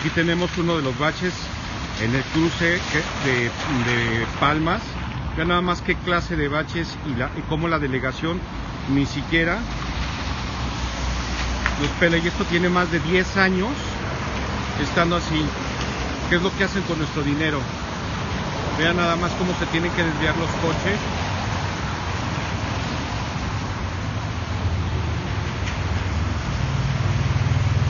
Aquí tenemos uno de los baches en el cruce de Palmas. Vean nada más qué clase de baches y cómo la delegación ni siquiera los pela. Y esto tiene más de 10 años estando así. ¿Qué es lo que hacen con nuestro dinero? Vean nada más cómo se tienen que desviar los coches.